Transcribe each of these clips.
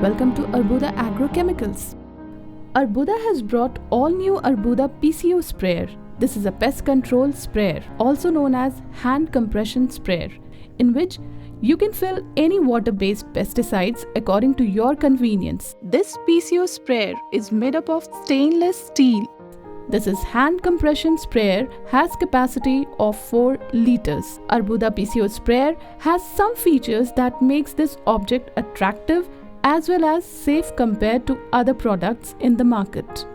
welcome to Arbuda Agrochemicals. Arbuda has brought all new Arbuda PCO sprayer. This is a pest control sprayer, also known as hand compression sprayer, in which you can fill any water-based pesticides according to your convenience. This PCO sprayer is made up of stainless steel. This is hand compression sprayer, has capacity of 4 liters. Arbuda PCO sprayer has some features that makes this object attractive as well as safe compared to other products in the market.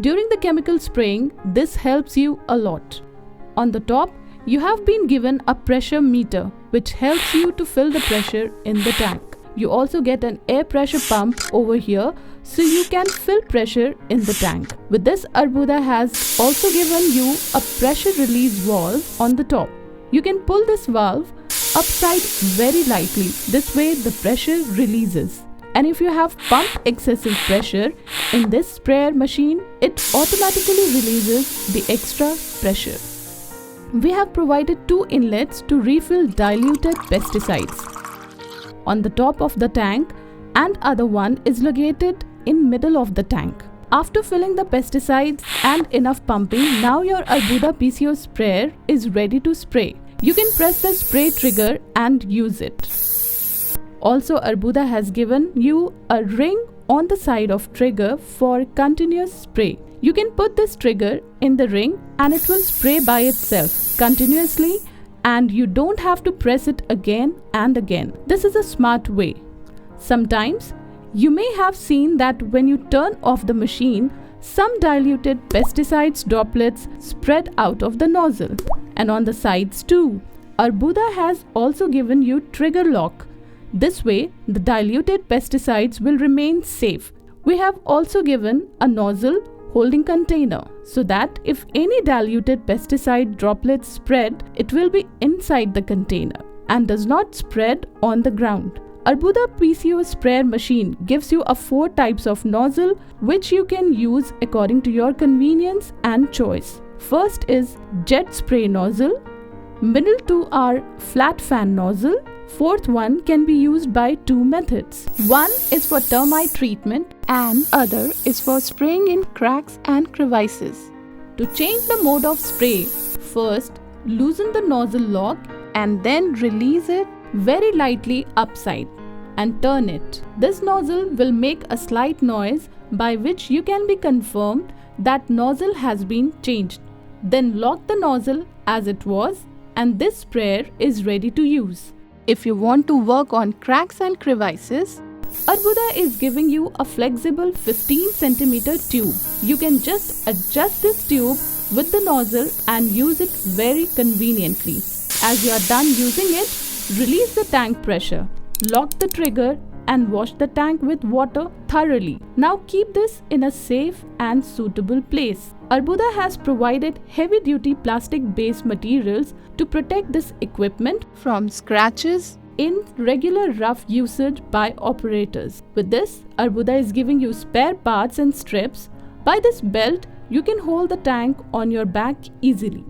During the chemical spraying, this helps you a lot. On the top, you have been given a pressure meter which helps you to fill the pressure in the tank. You also get an air pressure pump over here so you can fill pressure in the tank. With this, Arbuda has also given you a pressure release valve on the top. You can pull this valve upside very lightly. This way the pressure releases. And if you have pumped excessive pressure in this sprayer machine, it automatically releases the extra pressure. We have provided 2 inlets to refill diluted pesticides. On the top of the tank, and other one is located in middle of the tank. After filling the pesticides and enough pumping, now your Arbuda PCO sprayer is ready to spray. You can press the spray trigger and use it. Also, Arbuda has given you a ring on the side of trigger for continuous spray. You can put this trigger in the ring and it will spray by itself continuously, and you don't have to press it again and again. This is a smart way. Sometimes you may have seen that when you turn off the machine, some diluted pesticides droplets spread out of the nozzle and on the sides too. Arbuda has also given you trigger lock. This way, the diluted pesticides will remain safe. We have also given a nozzle holding container so that if any diluted pesticide droplets spread, it will be inside the container and does not spread on the ground. Arbuda PCO sprayer machine gives you 4 types of nozzle which you can use according to your convenience and choice. First is jet spray nozzle, middle 2 are flat fan nozzle, fourth one can be used by 2 methods. One is for termite treatment and other is for spraying in cracks and crevices. To change the mode of spray, first loosen the nozzle lock and then release it very lightly upside and turn it. This nozzle will make a slight noise by which you can be confirmed that nozzle has been changed. Then lock the nozzle as it was and this sprayer is ready to use. If you want to work on cracks and crevices, Arbuda is giving you a flexible 15 cm tube. You can just adjust this tube with the nozzle and use it very conveniently. As you are done using it, release the tank pressure, lock the trigger and wash the tank with water thoroughly. Now keep this in a safe and suitable place. Arbuda has provided heavy-duty plastic-based materials to protect this equipment from scratches in regular rough usage by operators. With this, Arbuda is giving you spare parts and strips. By this belt, you can hold the tank on your back easily.